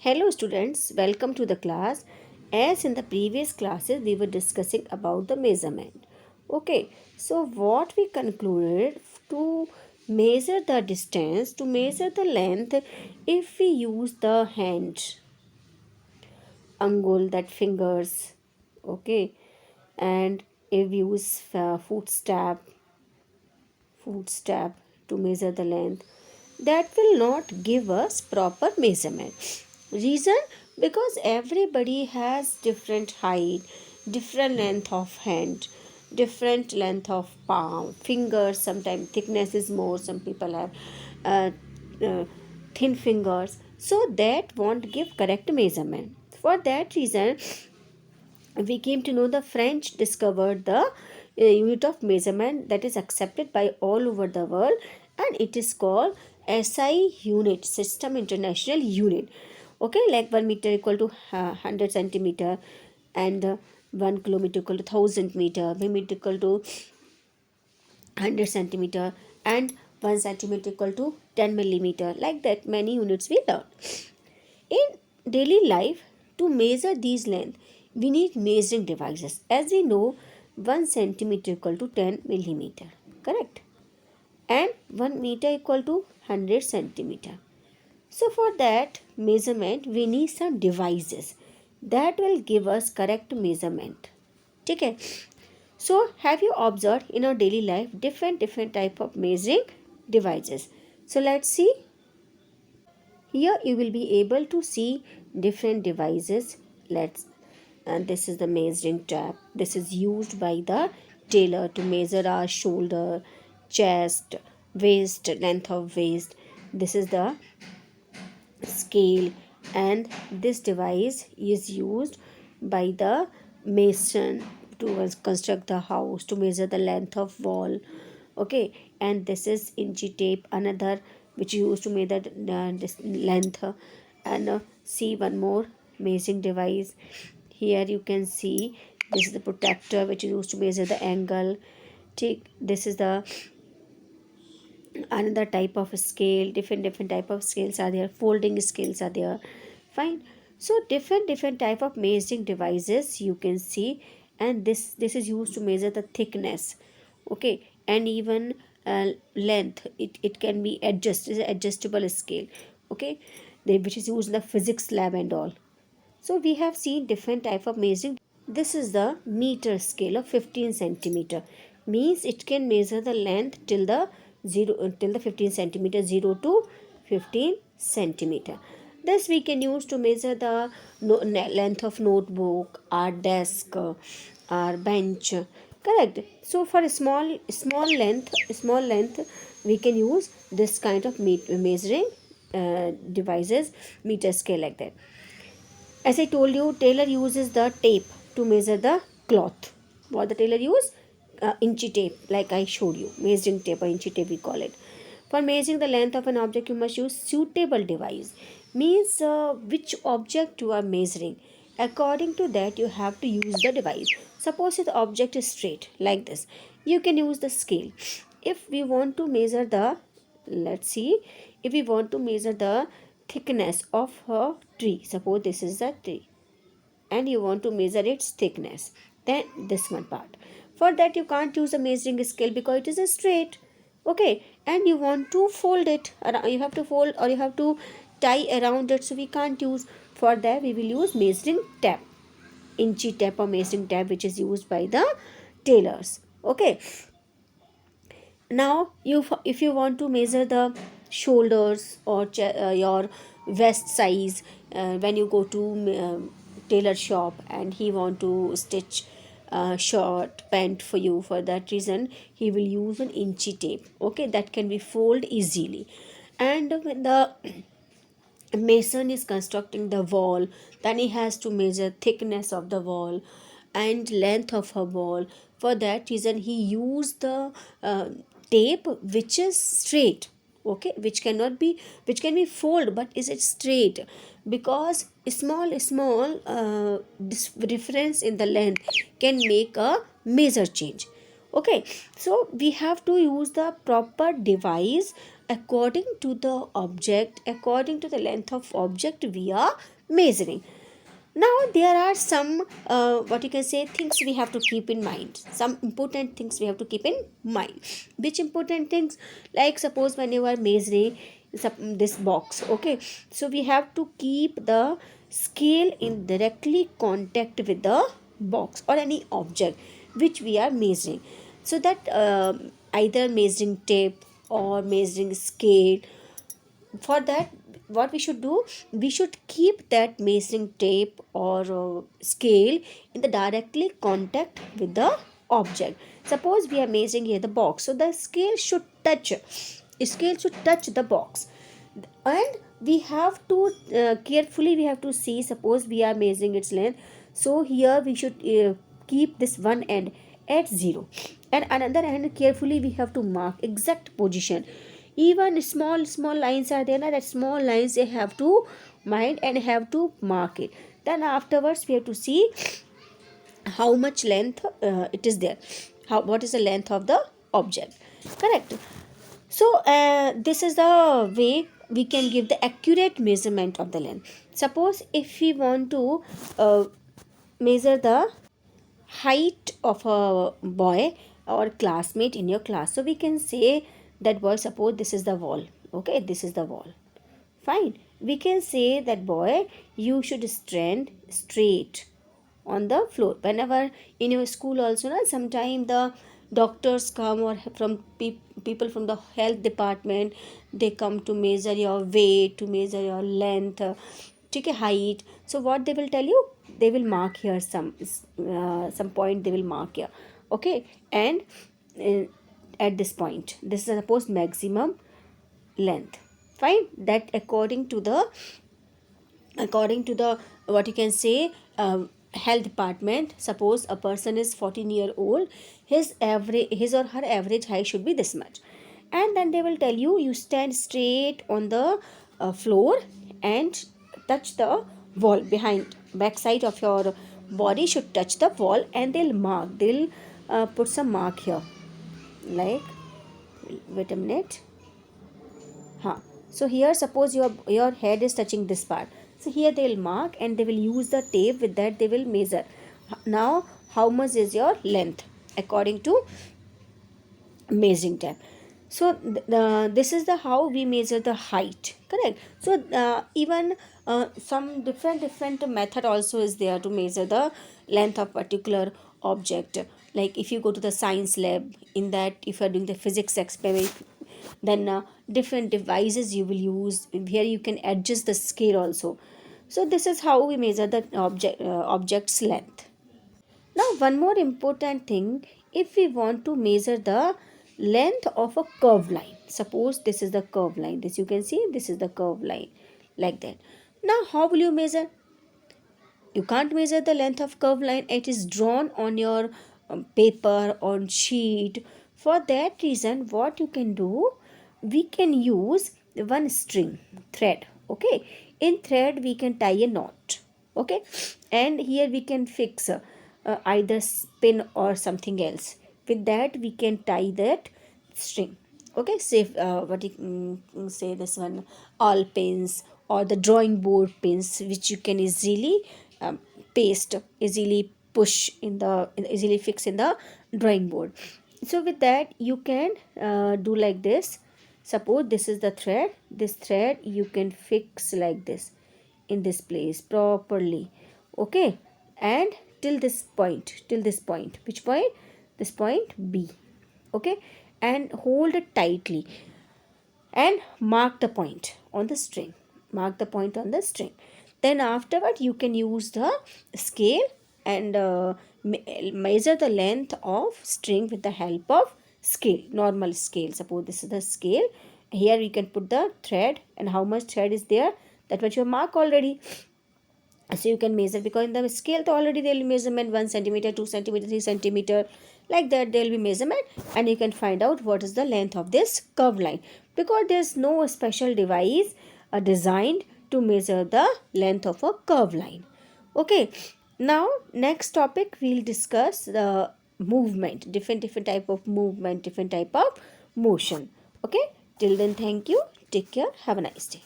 Hello students, welcome to the class. As in the previous classes, we were discussing about the measurement. Okay, so what we concluded to measure the distance, to measure the length, if we use the hand, angul, that fingers, okay, and if we use footstep to measure the length, that will not give us proper measurement. Reason? Because everybody has different height, different length of hand, different length of palm, fingers. Sometimes thickness is more, some people have uh, uh, thin fingers, so that won't give correct measurement. For that reason, we came to know the French discovered the unit of measurement that is accepted by all over the world, and it is called SI unit, System International Unit. Okay, like 1 meter equal to 100 centimeter, and 1 kilometer equal to 1000 meter, 1 meter equal to 100 centimeter, and 1 centimeter equal to 10 millimeter. Like that, many units we learn. In daily life, to measure these length, we need measuring devices. As we know, 1 centimeter equal to 10 millimeter, correct? And 1 meter equal to 100 centimeter. So for that measurement, we need some devices that will give us correct measurement. Okay. So have you observed in our daily life different type of measuring devices? So let's see. Here you will be able to see different devices. Let's and this is the measuring tape. This is used by the tailor to measure our shoulder, chest, waist, length of waist. This is the scale, and this device is used by the mason to construct the house, to measure the length of wall. Okay, and this is inchy tape, another which used to measure this length. And see one more measuring device. Here you can see this is the protector which is used to measure the angle. Take this is the another type of scale. Different type of scales are there, folding scales are there. Fine. So different type of measuring devices you can see, and this is used to measure the thickness. Okay, and even length. It can be adjusted, adjustable scale. Okay, which is used in the physics lab and all. So we have seen different type of measuring. This is the meter scale of 15 centimeter. Means it can measure the length till the 15 centimeter, 0 to 15 centimeter. This we can use to measure the length of notebook, our desk, our bench. Correct. So for a small length, we can use this kind of measuring devices, meter scale, like that. As I told you, tailor uses the tape to measure the cloth. What the tailor use? Inchy tape, like I showed you. Measuring tape or inchy tape we call it. For measuring the length of an object, you must use suitable device. Means which object you are measuring. According to that, you have to use the device. Suppose if the object is straight, like this. You can use the scale. If we want to measure the, let's see, if we want to measure the thickness of a tree, suppose this is a tree and you want to measure its thickness, then this one part. For that you can't use a measuring scale because it is a straight. Okay, and you want to fold it around, you have to fold or you have to tie around it, so we can't use. For that we will use measuring tape, inchy tape or measuring tape, which is used by the tailors. Okay, now you if you want to measure the shoulders or your vest size, when you go to tailor shop and he want to stitch short pant for you, for that reason he will use an inchy tape. Okay, that can be fold easily. And when the mason is constructing the wall, then he has to measure thickness of the wall and length of a wall. For that reason he used the uh, tape which is straight. Okay, which can be fold, but is it straight? Because small difference in the length can make a major change. Okay, so we have to use the proper device according to the object, according to the length of object we are measuring. Now there are some what you can say things we have to keep in mind, some important things we have to keep in mind. Which important things? Like suppose when you are measuring this box, okay, so we have to keep the scale in directly contact with the box or any object which we are measuring, so that either measuring tape or measuring scale, for that what we should do, we should keep that measuring tape or scale in the directly contact with the object. Suppose we are measuring here the box, so the scale should touch the box, and we have to carefully we have to see. Suppose we are measuring its length, so here we should keep this one end at 0, and another end carefully we have to mark exact position. Even small lines are there, na, that small lines they have to mind and have to mark it. Then afterwards we have to see how much length it is there, how what is the length of the object, correct. So this is the way we can give the accurate measurement of the length. Suppose if we want to measure the height of a boy or classmate in your class, so we can say that boy, suppose this is the wall, okay, this is the wall, fine, we can say that boy, you should stand straight on the floor. Whenever in your school also, na, sometime the doctors come, or from people from the health department, they come to measure your weight, to measure your length, take a height. So what they will tell you, they will mark here some point, they will mark here, okay, and uh, at this point, this is suppose maximum length, fine, that according to the what you can say health department. Suppose a person is 14-year old, his or her average height should be this much, and then they will tell you, you stand straight on the floor and touch the wall, behind backside of your body should touch the wall, and they'll put some mark here, like, wait a minute, huh. So here suppose your head is touching this part, so here they will mark and they will use the tape, with that they will measure. Now how much is your length according to measuring tape. So this is the how we measure the height, correct. So even some different method also is there to measure the length of particular object. Like if you go to the science lab, in that if you are doing the physics experiment, then different devices you will use, here you can adjust the scale also. So this is how we measure the object's length. Now one more important thing, if we want to measure the length of a curved line, suppose this is the curved line, this you can see, this is the curved line, like that. Now how will you measure? You can't measure the length of curved line, it is drawn on your paper, on sheet. For that reason what you can do, we can use one string, thread, okay. In thread we can tie a knot, okay, and here we can fix either spin or something else. With that we can tie that string, okay. Say say this one, all pins or the drawing board pins, which you can easily um, paste, easily push in the easily fix in the drawing board. So with that you can do like this. Suppose this is the thread, this thread you can fix like this in this place properly, okay, and till this point, which point? This point B, okay, and hold it tightly and mark the point on the string, mark the point on the string. Then afterward you can use the scale and measure the length of string with the help of scale, normal scale. Suppose this is the scale, here you can put the thread and how much thread is there, that what you mark already. So you can measure, because in the scale तो already there will be measurement 1 centimeter, 2 centimeter, 3 centimeter, like that there will be measurement, and you can find out what is the length of this curved line, because there is no special device designed to measure the length of a curved line, okay. Now next topic we'll discuss the movement, different type of movement, different type of motion, okay. Till then, thank you. Take care. Have a nice day.